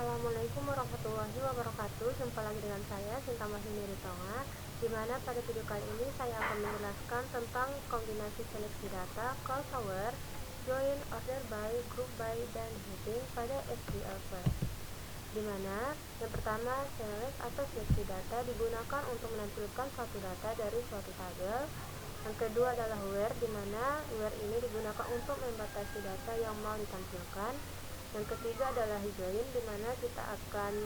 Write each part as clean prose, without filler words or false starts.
Assalamualaikum warahmatullahi wabarakatuh. Jumpa lagi dengan saya Sinta Mahyuni Ritonga, di mana pada video kali ini saya akan menjelaskan tentang kombinasi seleksi data, call tower, join, order by, group by, dan heading pada SQL Query. Di mana yang pertama, select atau seleksi data digunakan untuk menampilkan suatu data dari suatu tabel. Yang kedua adalah where, di mana where ini digunakan untuk membatasi data yang mau ditampilkan. Yang ketiga adalah join, di mana kita akan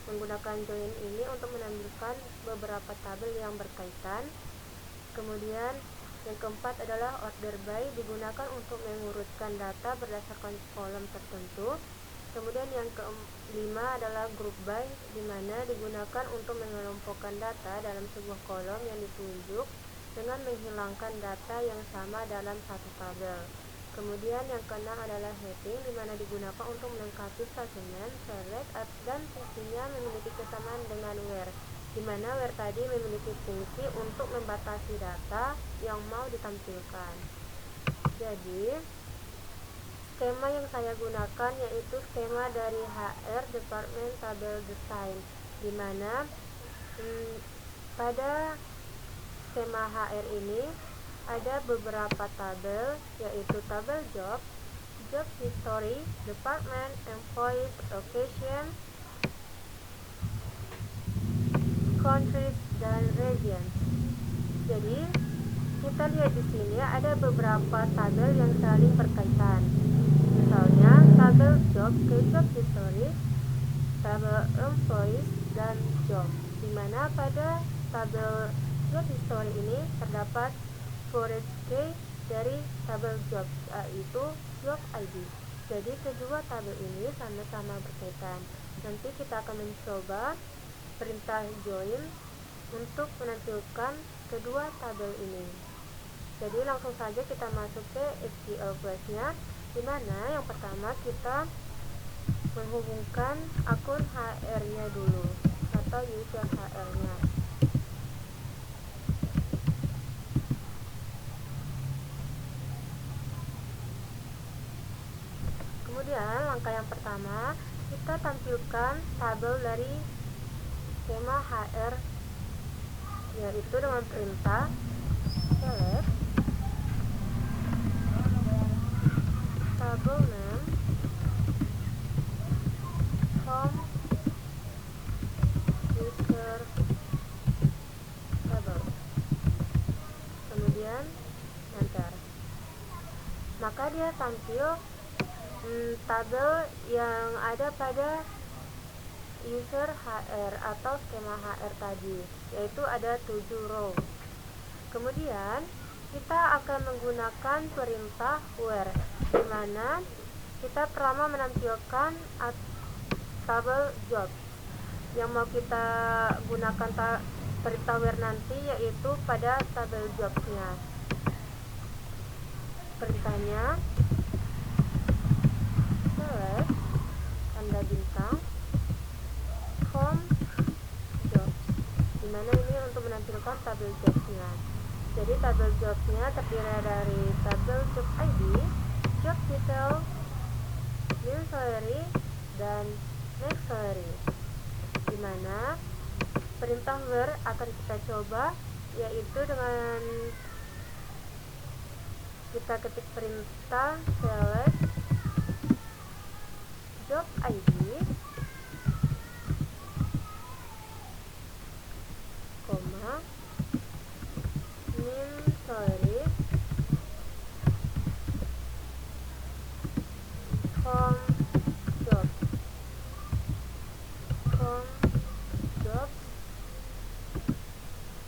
menggunakan join ini untuk menampilkan beberapa tabel yang berkaitan. Kemudian yang keempat adalah order by, digunakan untuk mengurutkan data berdasarkan kolom tertentu. Kemudian yang kelima adalah group by, di mana digunakan untuk mengelompokkan data dalam sebuah kolom yang ditunjuk dengan menghilangkan data yang sama dalam satu tabel. Kemudian yang keenam adalah heading, di mana digunakan untuk melengkapi statement select dan fungsinya memiliki kesamaan dengan where, di mana where tadi memiliki fungsi untuk membatasi data yang mau ditampilkan. Jadi skema yang saya gunakan yaitu skema dari HR Department Table Design, di mana pada skema HR ini ada beberapa tabel, yaitu tabel job, job history, department, employees, location, countries, dan regions. Jadi kita lihat di sini ada beberapa tabel yang saling berkaitan. Misalnya tabel job ke job history, tabel employees, dan job. Dimana pada tabel job history ini terdapat forest key dari tabel job, yaitu job ID. Jadi kedua tabel ini sama-sama berkaitan. Nanti kita akan mencoba perintah join untuk menampilkan kedua tabel ini. Jadi langsung saja kita masuk ke SQL Query-nya, di mana yang pertama kita menghubungkan akun HR-nya dulu atau user HR-nya. Kemudian langkah yang pertama, kita tampilkan tabel dari skema HR, yaitu dengan perintah select table name from user table, kemudian enter. Maka dia tampil tabel yang ada pada user HR atau skema HR tadi, yaitu ada 7 row. Kemudian kita akan menggunakan perintah where, di mana kita pertama menampilkan tabel job. Yang mau kita gunakan perintah where nanti yaitu pada tabel jobnya. Perintahnya select tanda bintang from jobs, dimana ini untuk menampilkan tabel jobsnya. Jadi tabel jobsnya terdiri dari tabel job ID, job title, new salary, dan next salary. Dimana perintah where akan kita coba, yaitu dengan kita ketik perintah select job ID, koma, min salary, from jobs,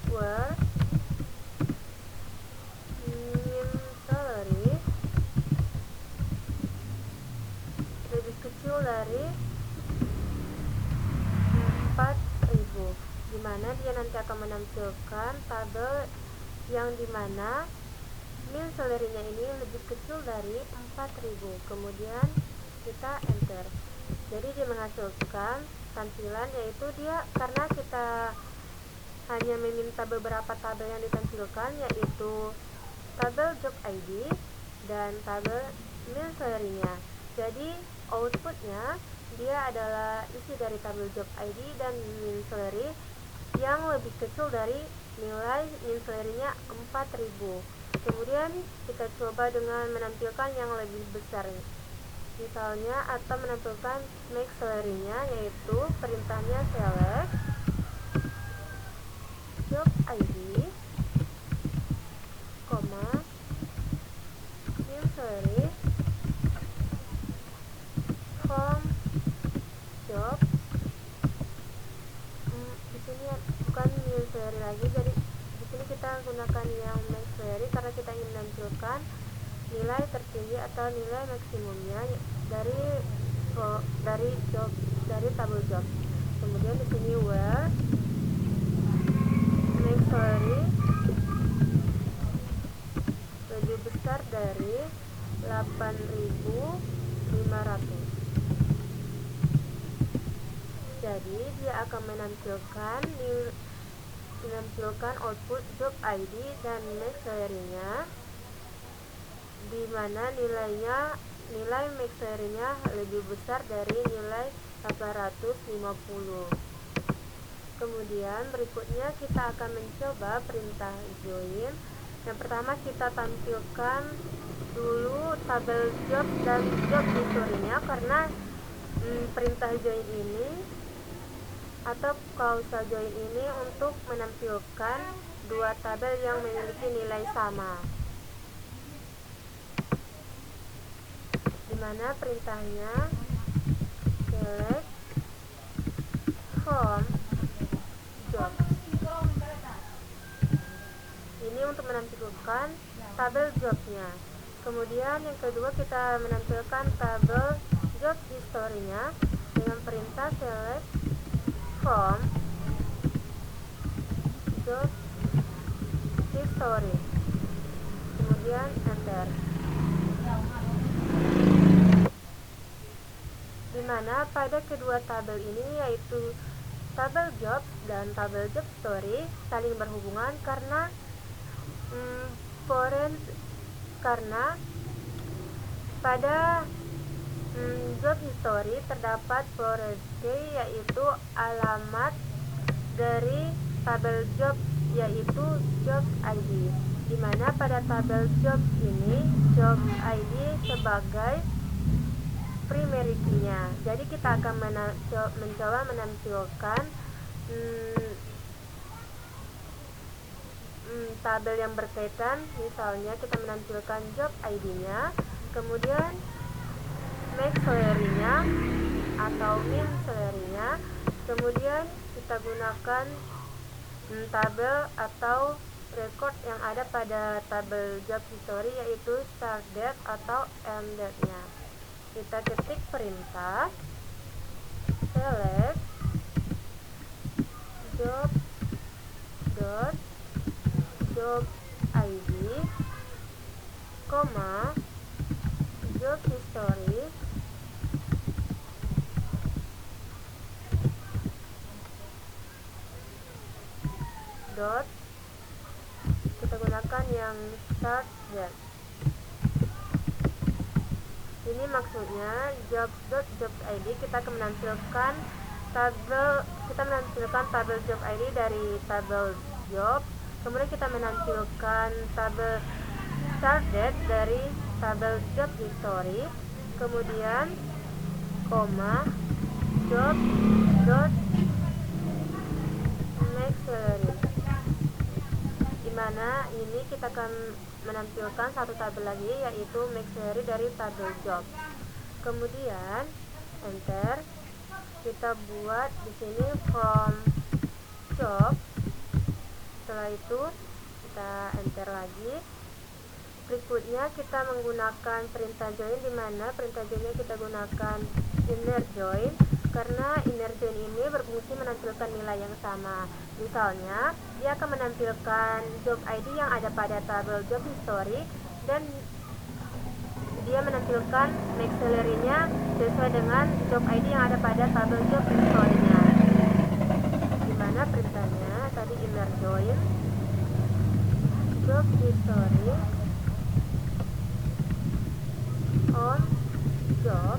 where min salary lebih kecil dari 4.000, dimana dia nanti akan menampilkan tabel yang dimana min salary-nya ini lebih kecil dari 4.000. Kemudian kita enter. Jadi dia menghasilkan tampilan, yaitu dia karena kita hanya meminta beberapa tabel yang ditampilkan, yaitu tabel job ID dan tabel min salary-nya. Jadi outputnya dia adalah isi dari tabel job ID dan min salary yang lebih kecil dari nilai min salary-nya 4.000. Kemudian kita coba dengan menampilkan yang lebih besar, misalnya atau menampilkan max salary-nya, yaitu perintahnya select job ID, min salary from job. Di sini bukan min salary lagi, jadi di sini kita gunakan yang max salary karena kita ingin menampilkan nilai tertinggi atau nilai maksimumnya dari tabel job. Kemudian di sini where max salary lebih besar dari 8.500. Jadi dia akan menampilkan output job ID dan max salary-nya, di mana nilai max salary-nya lebih besar dari nilai 850. Kemudian berikutnya kita akan mencoba perintah join. Yang pertama kita tampilkan dulu tabel job dan job history-nya, karena perintah join ini atau causal join ini untuk menampilkan dua tabel yang memiliki nilai sama, dimana perintahnya select from job. Ini untuk menampilkan tabel jobnya. Kemudian yang kedua kita menampilkan tabel job history-nya dengan perintah select from job history, kemudian enter. Dimana pada kedua tabel ini, yaitu tabel job dan tabel job story, saling berhubungan karena karena pada job history terdapat foreign key, yaitu alamat dari tabel job, yaitu job ID, dimana pada tabel job ini job ID sebagai primary key-nya. Jadi kita akan mencoba menampilkan tabel yang berkaitan. Misalnya kita menampilkan job ID-nya, kemudian max salary-nya atau min salary-nya, kemudian kita gunakan tabel atau record yang ada pada tabel job history, yaitu start date atau end date-nya. Kita ketik perintah select job ID, job history, kita gunakan yang start date. Ini maksudnya job ID kita akan menampilkan tabel job ID dari tabel job, kemudian kita menampilkan tabel start date dari tabel job history, kemudian job max salary, dimana ini kita akan menampilkan satu tabel lagi, yaitu max salary dari tabel job. Kemudian enter. Kita buat di sini from job. Setelah itu kita enter lagi. Berikutnya kita menggunakan perintah join, dimana perintah joinnya kita gunakan inner join, karena inner join ini berfungsi menampilkan nilai yang sama. Misalnya dia akan menampilkan job ID yang ada pada tabel job history, dan dia menampilkan max salary-nya sesuai dengan job ID yang ada pada tabel job history-nya, dimana perintahnya tadi inner join job history on job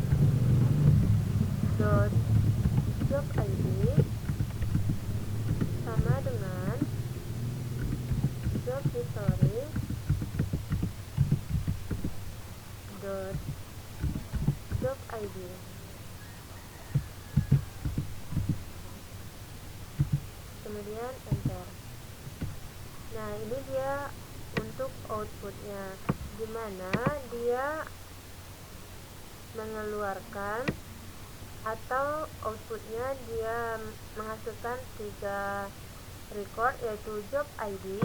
kemudian enter. Nah, ini dia untuk outputnya, dimana dia mengeluarkan atau outputnya dia menghasilkan 3 record, yaitu job ID,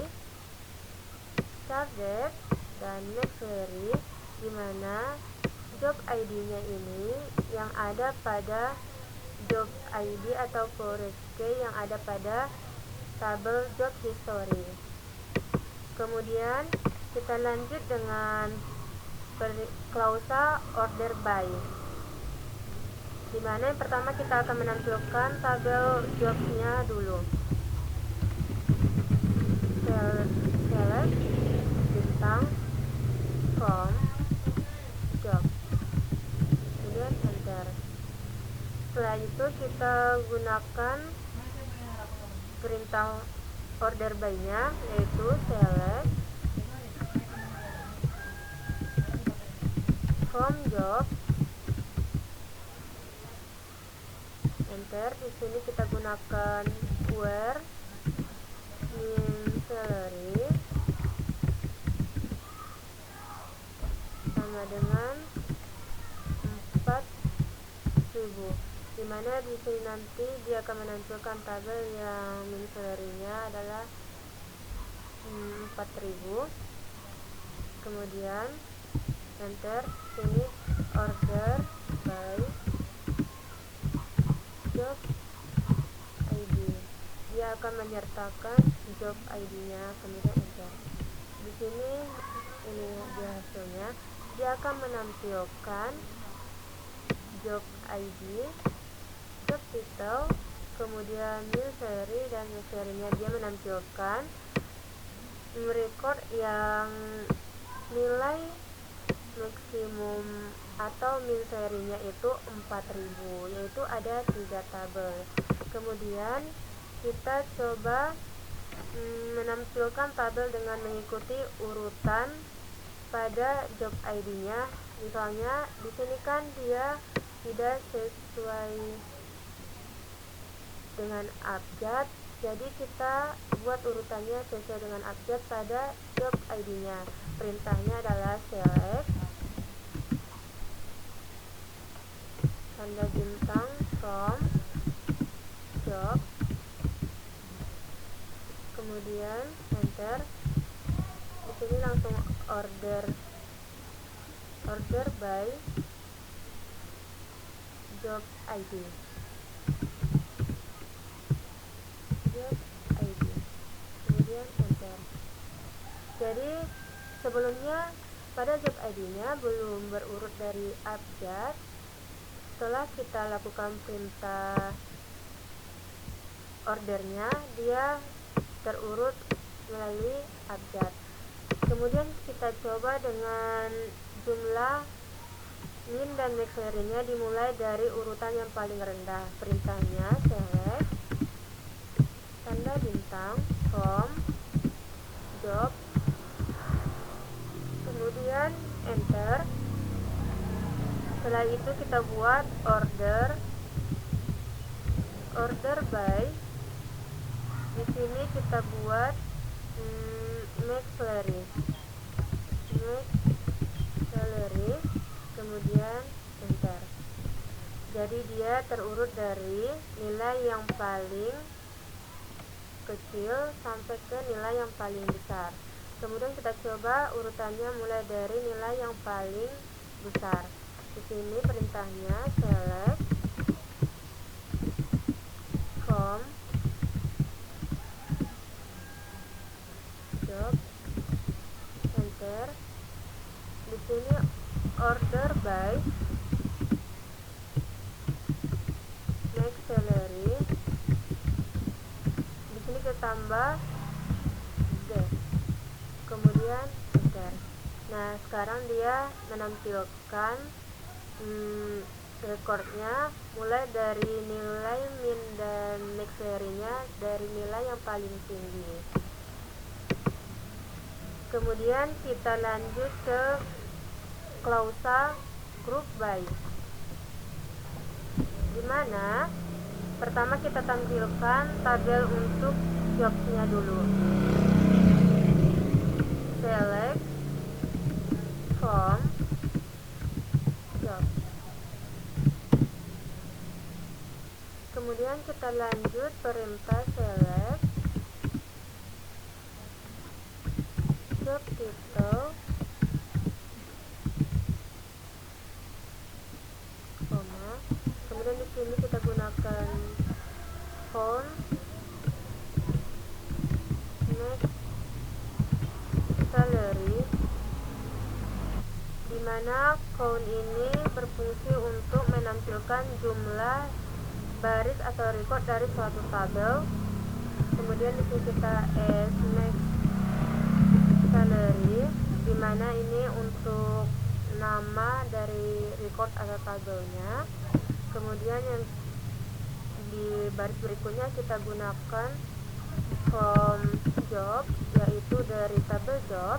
start date, dan McFlurry, dimana job ID-nya ini yang ada pada job ID atau forest key yang ada pada tabel job history. Kemudian kita lanjut dengan klausa order by, dimana yang pertama kita akan menampilkan tabel jobsnya dulu. Select bintang from job, kemudian enter. Setelah itu kita gunakan perintah order by nya, yaitu select from job, enter. Di sini kita gunakan where min salary sama dengan 4.000, dimana di sini nanti dia akan menampilkan tabel yang min salary-nya adalah 4.000. Kemudian enter. Sini order by job ID, dia akan menyertakan job ID-nya, kemudian enter. Di sini ini dia hasilnya, dia akan menampilkan job ID, job title, kemudian new salary, dan new salary-nya dia menampilkan record yang nilai maksimum atau min salary-nya itu 4.000, yaitu ada 3 tabel. Kemudian kita coba menampilkan tabel dengan mengikuti urutan pada job ID-nya. Misalnya di sini kan dia tidak sesuai dengan abjad, jadi kita buat urutannya sesuai dengan abjad pada job ID-nya. Perintahnya adalah select tanda bintang from job, kemudian enter. Di sini langsung order by job ID, kemudian enter. Jadi sebelumnya pada job ID-nya belum berurut dari abjad. Setelah kita lakukan perintah ordernya, dia terurut melalui abjad. Kemudian kita coba dengan jumlah min dan max salary-nya dimulai dari urutan yang paling rendah. Perintahnya select tanda bintang from job, kemudian enter. Setelah itu kita buat order by. Di sini kita buat max salary, kemudian enter. Jadi dia terurut dari nilai yang paling kecil sampai ke nilai yang paling besar. Kemudian kita coba urutannya mulai dari nilai yang paling besar. Di sini perintahnya select from job, enter. Di sini order by max salary. Di sini kita tambah D, kemudian enter. Nah, sekarang dia menampilkan recordnya mulai dari nilai min dan max salary-nya dari nilai yang paling tinggi. Kemudian kita lanjut ke klausa group by, dimana Pertama kita tampilkan tabel untuk jobsnya dulu. Select from job. Kemudian kita lanjut perintah select job title, koma. Kemudian di sini kita gunakan font next salary, di mana count ini berfungsi untuk menampilkan jumlah baris atau record dari suatu tabel. Kemudian di sini kita next salary, di mana ini untuk nama dari record atau tabelnya. Kemudian yang di baris berikutnya kita gunakan from job, yaitu dari tabel job.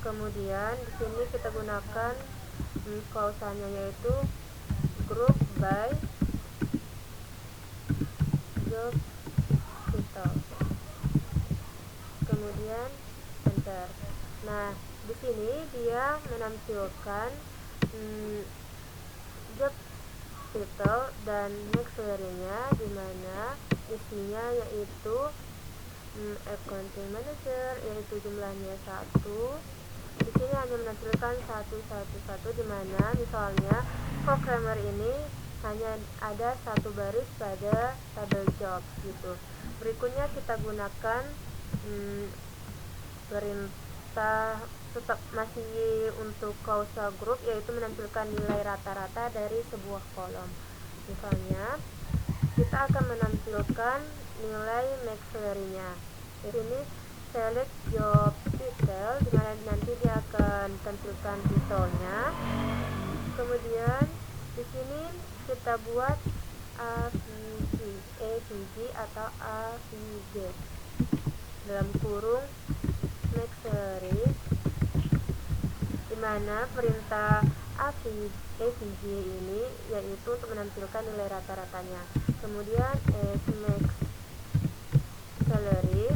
Kemudian di sini kita gunakan klausanya, yaitu group by job title. Kemudian enter. Nah, di sini dia menampilkan job title dan next salary-nya, di mana isinya yaitu accounting manager, yaitu jumlahnya 1. Di sini hanya menampilkan 111, di mana misalnya programmer ini hanya ada satu baris pada tabel job gitu. Berikutnya kita gunakan perintah tetap masih untuk causal group, yaitu menampilkan nilai rata-rata dari sebuah kolom. Misalnya kita akan menampilkan nilai max salary-nya. Di sini select job title, di mana nanti dia akan tampilkan titelnya. Kemudian di sini kita buat AVG atau AVG dalam kurung max salary, di mana perintah AVG ini yaitu untuk menampilkan nilai rata-ratanya. Kemudian max salary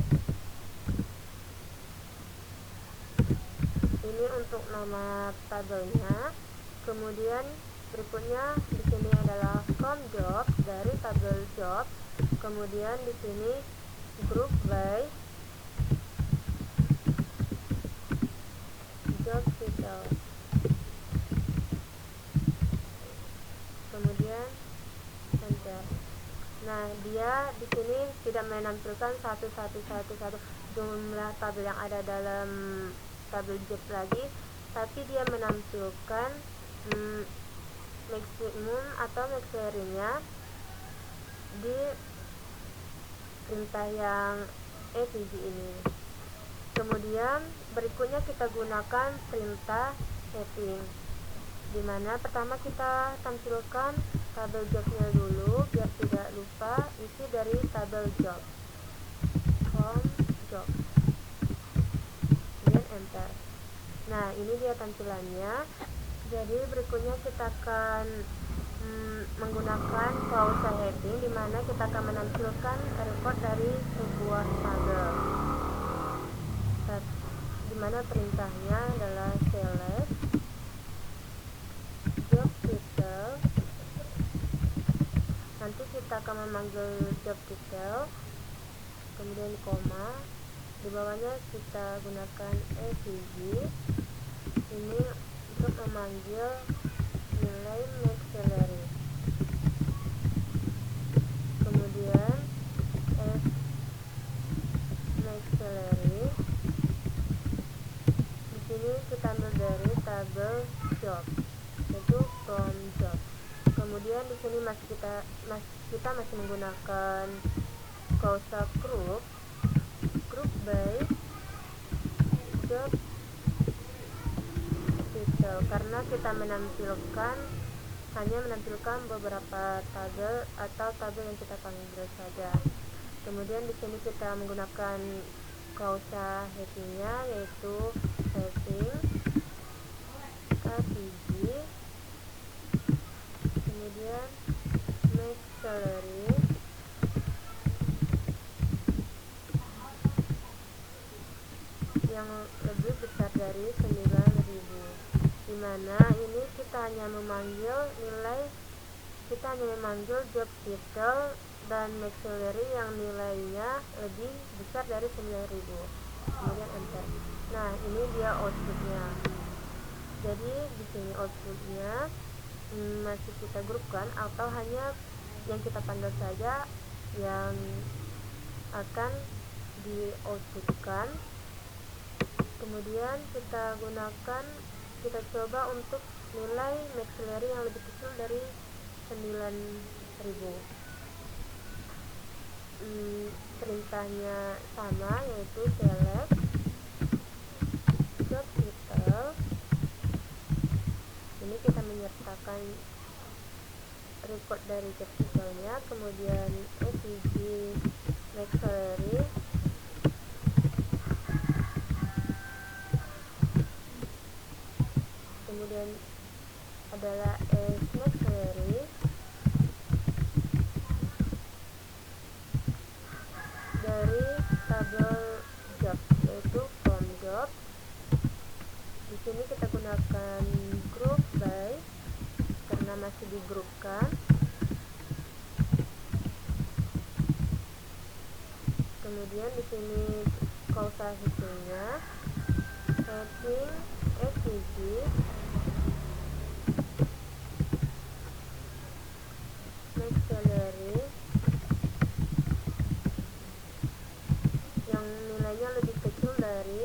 ini untuk nama tabelnya. Kemudian berikutnya di sini adalah from job, dari tabel job. Kemudian di sini group by job title. Kemudian enter. Nah, dia di sini tidak menampilkan 1111 jumlah tabel yang ada dalam tabel job lagi, tapi dia menampilkan maksimum atau max salary-nya di perintah yang AVG ini. Kemudian berikutnya kita gunakan perintah setting, di mana pertama kita tampilkan tabel jobnya dulu biar tidak lupa isi dari tabel job, from job. Kemudian enter. Nah, ini dia tampilannya. Jadi berikutnya kita akan menggunakan causal heading, di mana kita akan menampilkan record dari sebuah tabel, di mana perintahnya adalah select job title. Nanti kita akan memanggil job title, kemudian koma, di bawahnya kita gunakan AVG ini untuk memanggil nilai max salary. Kemudian max salary di sini kita ambil dari tabel job, yaitu from job. Kemudian di sini kita masih menggunakan causal group by job title, karena kita hanya menampilkan beberapa tabel atau tabel yang kita panggil saja. Kemudian di sini kita menggunakan causal heading-nya, yaitu heading AVG, kemudian max salary, dari 9.000, dimana ini kita hanya memanggil job title dan max salary yang nilainya lebih besar dari 9.000, kemudian enter. Nah, ini dia outputnya. Jadi di sini outputnya masih kita grupkan atau hanya yang kita pandang saja yang akan di outputkan. Kemudian kita coba untuk nilai max salary yang lebih kecil dari 9.000. Perintahnya sama, yaitu select job title. Ini kita menyertakan record dari job title-nya, kemudian SVG max salary, kemudian adalah max salary dari tabel job, yaitu from job. Di sini kita gunakan group by karena masih digrupkan. Kemudian di sini causa history-nya, heading SVG max salary yang nilainya lebih kecil dari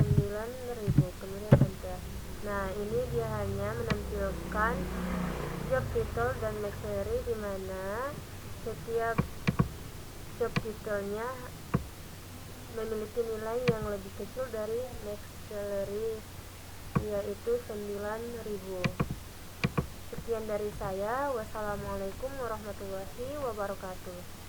9.000, kemudian enter. Nah, ini dia hanya menampilkan job title dan max salary, di mana setiap job title-nya memiliki nilai yang lebih kecil dari max salary, yaitu 9.000. Sekian dari saya. Wassalamualaikum warahmatullahi wabarakatuh.